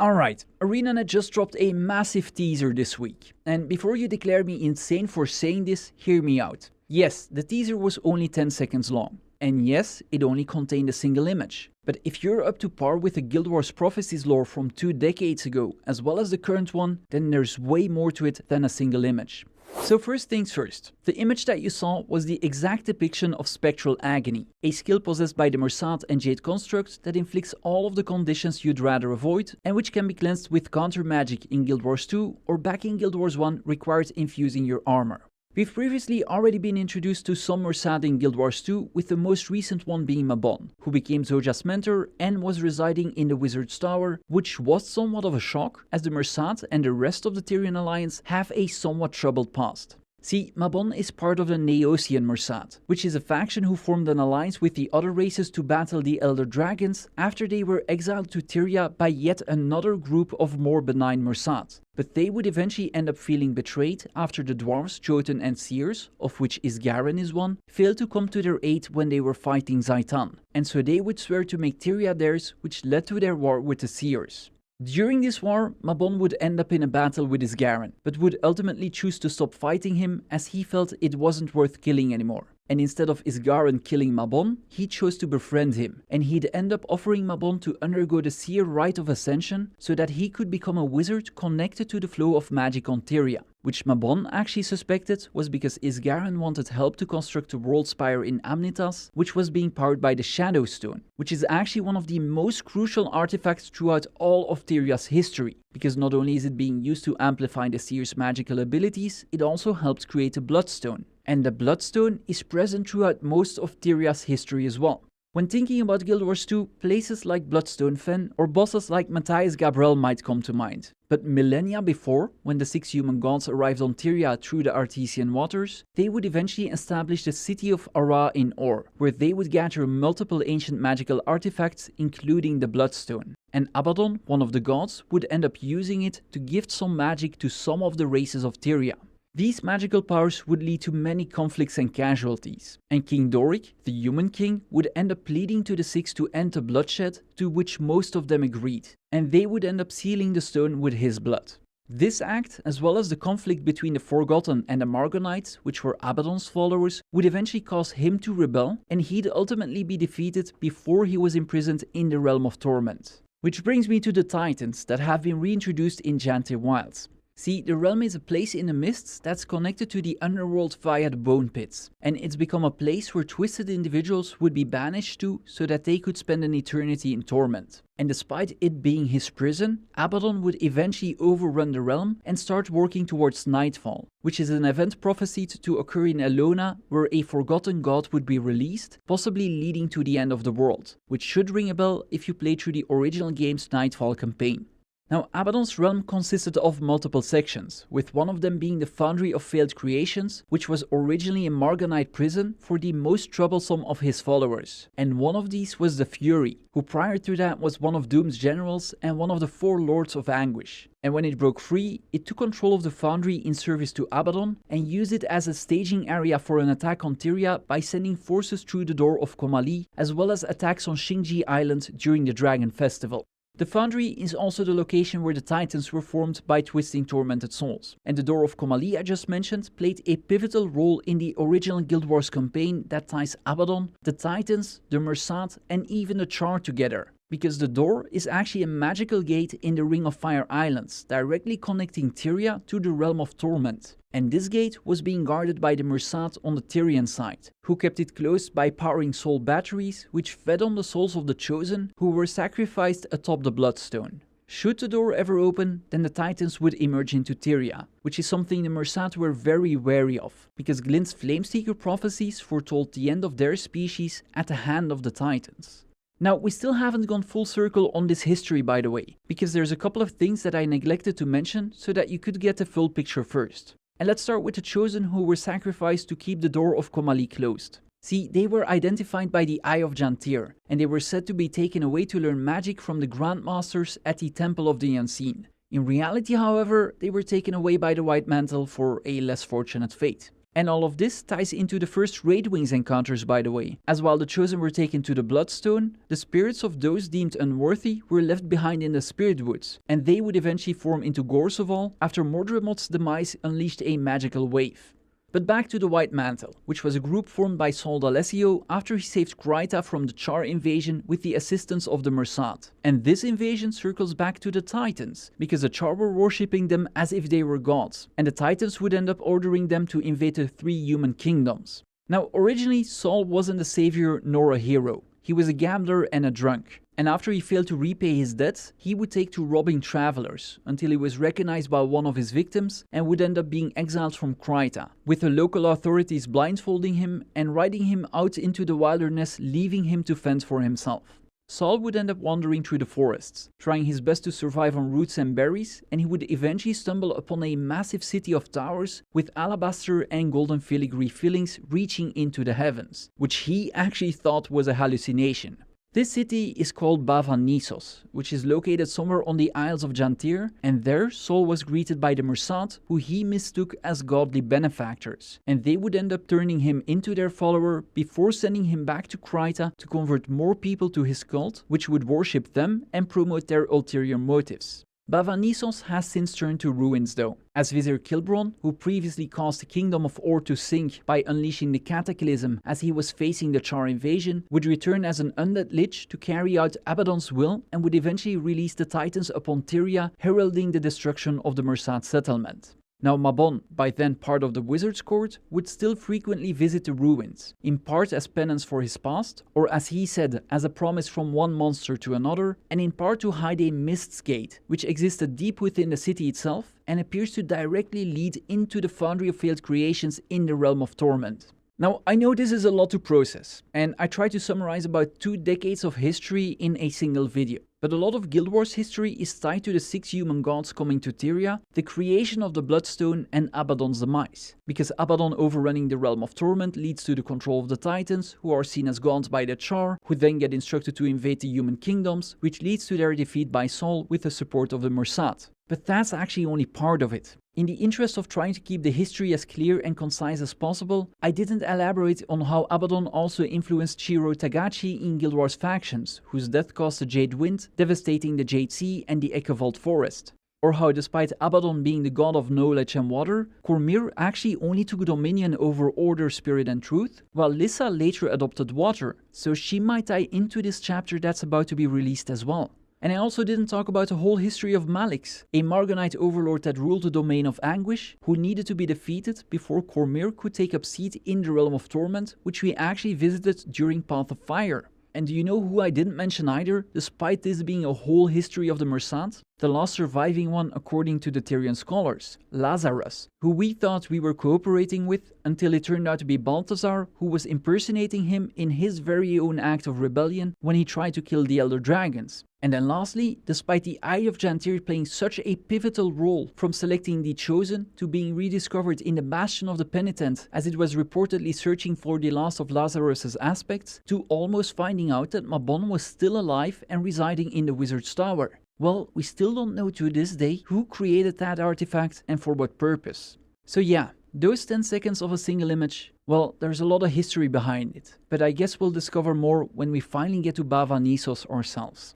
Alright, ArenaNet just dropped a massive teaser this week, and before you declare me insane for saying this, hear me out. Yes, the teaser was only 10 seconds long, and yes, it only contained a single image. But if you're up to par with the Guild Wars Prophecies lore from 2 decades ago, as well as the current one, then there's way more to it than a single image. So first things first, the image that you saw was the exact depiction of Spectral Agony, a skill possessed by the Mursaat and Jade Constructs that inflicts all of the conditions you'd rather avoid and which can be cleansed with counter magic in Guild Wars 2 or back in Guild Wars 1 requires infusing your armor. We've previously already been introduced to some Mursaat in Guild Wars 2, with the most recent one being Mabon, who became Zoja's mentor and was residing in the Wizard's Tower, which was somewhat of a shock, as the Mursaat and the rest of the Tyrian alliance have a somewhat troubled past. See, Mabon is part of the Neosian Mursaat, which is a faction who formed an alliance with the other races to battle the Elder Dragons after they were exiled to Tyria by yet another group of more benign Mursaat. But they would eventually end up feeling betrayed after the Dwarves, Jotun and Seers, of which Isgaren is one, failed to come to their aid when they were fighting Zaitan, and so they would swear to make Tyria theirs, which led to their war with the Seers. During this war, Mabon would end up in a battle with Isgaren, but would ultimately choose to stop fighting him as he felt it wasn't worth killing anymore. And instead of Isgaren killing Mabon, he chose to befriend him, and he'd end up offering Mabon to undergo the Seer Rite of Ascension so that he could become a wizard connected to the flow of magic on Tyria, which Mabon actually suspected was because Isgaren wanted help to construct the World Spire in Amnitas, which was being powered by the Shadow Stone, which is actually one of the most crucial artifacts throughout all of Tyria's history, because not only is it being used to amplify the Seer's magical abilities, it also helped create a Bloodstone. And the Bloodstone is present throughout most of Tyria's history as well. When thinking about Guild Wars 2, places like Bloodstone Fen or bosses like Matthias Gabriel might come to mind. But millennia before, when the 6 human gods arrived on Tyria through the Artesian waters, they would eventually establish the city of Ara in Or, where they would gather multiple ancient magical artifacts, including the Bloodstone. And Abaddon, one of the gods, would end up using it to gift some magic to some of the races of Tyria. These magical powers would lead to many conflicts and casualties, and King Doric, the human king, would end up pleading to the Six to end the bloodshed, to which most of them agreed, and they would end up sealing the stone with his blood. This act, as well as the conflict between the Forgotten and the Margonites, which were Abaddon's followers, would eventually cause him to rebel, and he'd ultimately be defeated before he was imprisoned in the Realm of Torment. Which brings me to the Titans that have been reintroduced in Janthir Wilds. See, the realm is a place in the mists that's connected to the underworld via the bone pits, and it's become a place where twisted individuals would be banished to so that they could spend an eternity in torment. And despite it being his prison, Abaddon would eventually overrun the realm and start working towards Nightfall, which is an event prophesied to occur in Elona where a forgotten god would be released, possibly leading to the end of the world, which should ring a bell if you play through the original game's Nightfall campaign. Now, Abaddon's realm consisted of multiple sections, with one of them being the Foundry of Failed Creations, which was originally a Margonite prison for the most troublesome of his followers. And one of these was the Fury, who prior to that was one of Doom's generals and one of the 4 Lords of Anguish. And when it broke free, it took control of the Foundry in service to Abaddon and used it as a staging area for an attack on Tyria by sending forces through the Door of Komalie, as well as attacks on Shinji Island during the Dragon Festival. The Foundry is also the location where the Titans were formed by twisting tormented souls, and the Door of Komalie I just mentioned played a pivotal role in the original Guild Wars campaign that ties Abaddon, the Titans, the Mursaat and even the Char together. Because the door is actually a magical gate in the Ring of Fire Islands, directly connecting Tyria to the Realm of Torment. And this gate was being guarded by the Mursaat on the Tyrian side, who kept it closed by powering soul batteries, which fed on the souls of the Chosen, who were sacrificed atop the Bloodstone. Should the door ever open, then the Titans would emerge into Tyria, which is something the Mursaat were very wary of, because Glint's Flameseeker prophecies foretold the end of their species at the hand of the Titans. Now, we still haven't gone full circle on this history, by the way, because there's a couple of things that I neglected to mention so that you could get the full picture first. And let's start with the Chosen who were sacrificed to keep the Door of Komalie closed. See, they were identified by the Eye of Janthir, and they were said to be taken away to learn magic from the Grandmasters at the Temple of the Unseen. In reality, however, they were taken away by the White Mantle for a less fortunate fate. And all of this ties into the first Raid Wings encounters, by the way, as while the Chosen were taken to the Bloodstone, the spirits of those deemed unworthy were left behind in the Spirit Woods, and they would eventually form into Gorseval after Mordremoth's demise unleashed a magical wave. But back to the White Mantle, which was a group formed by Saul D'Alessio after he saved Kryta from the Char invasion with the assistance of the Mursaat. And this invasion circles back to the Titans, because the Char were worshipping them as if they were gods, and the Titans would end up ordering them to invade the 3 human kingdoms. Now, originally Saul wasn't a savior nor a hero. He was a gambler and a drunk. And after he failed to repay his debts, he would take to robbing travelers, until he was recognized by one of his victims and would end up being exiled from Kryta, with the local authorities blindfolding him and riding him out into the wilderness, leaving him to fend for himself. Saul would end up wandering through the forests, trying his best to survive on roots and berries, and he would eventually stumble upon a massive city of towers with alabaster and golden filigree fillings reaching into the heavens, which he actually thought was a hallucination. This city is called Bava Nisos, which is located somewhere on the Isles of Janthir, and there Saul was greeted by the Mursaat, who he mistook as godly benefactors, and they would end up turning him into their follower before sending him back to Kryta to convert more people to his cult, which would worship them and promote their ulterior motives. Bava Nisos has since turned to ruins though, as Vizier Kilbron, who previously caused the Kingdom of Or to sink by unleashing the Cataclysm as he was facing the Char invasion, would return as an undead lich to carry out Abaddon's will and would eventually release the Titans upon Tyria, heralding the destruction of the Mursaat settlement. Now Mabon, by then part of the Wizard's Court, would still frequently visit the ruins, in part as penance for his past, or as he said, as a promise from one monster to another, and in part to hide a Mist's Gate, which existed deep within the city itself and appears to directly lead into the Foundry of Failed Creations in the Realm of Torment. Now, I know this is a lot to process, and I try to summarize about 2 decades of history in a single video. But a lot of Guild Wars history is tied to the 6 human gods coming to Tyria, the creation of the Bloodstone and Abaddon's demise. Because Abaddon overrunning the Realm of Torment leads to the control of the Titans, who are seen as gods by the Char, who then get instructed to invade the human kingdoms, which leads to their defeat by Saul with the support of the Mursaat. But that's actually only part of it. In the interest of trying to keep the history as clear and concise as possible, I didn't elaborate on how Abaddon also influenced Shiro Tagachi in Guild Wars factions, whose death caused the Jade Wind, devastating the Jade Sea and the Ekavald Forest. Or how, despite Abaddon being the god of knowledge and water, Cormyr actually only took dominion over order, spirit and truth, while Lissa later adopted water, so she might tie into this chapter that's about to be released as well. And I also didn't talk about the whole history of Malix, a Marganite overlord that ruled the domain of Anguish, who needed to be defeated before Cormyr could take up seat in the Realm of Torment, which we actually visited during Path of Fire. And do you know who I didn't mention either, despite this being a whole history of the Mursaat? The last surviving one according to the Tyrian scholars, Lazarus, who we thought we were cooperating with until it turned out to be Balthazar, who was impersonating him in his very own act of rebellion when he tried to kill the Elder Dragons. And then lastly, despite the Eye of Janthir playing such a pivotal role from selecting the Chosen to being rediscovered in the Bastion of the Penitent as it was reportedly searching for the last of Lazarus's aspects, to almost finding out that Mabon was still alive and residing in the Wizard's Tower. Well, we still don't know to this day who created that artifact and for what purpose. So yeah, those 10 seconds of a single image, well, there's a lot of history behind it, but I guess we'll discover more when we finally get to Bava Nisos ourselves.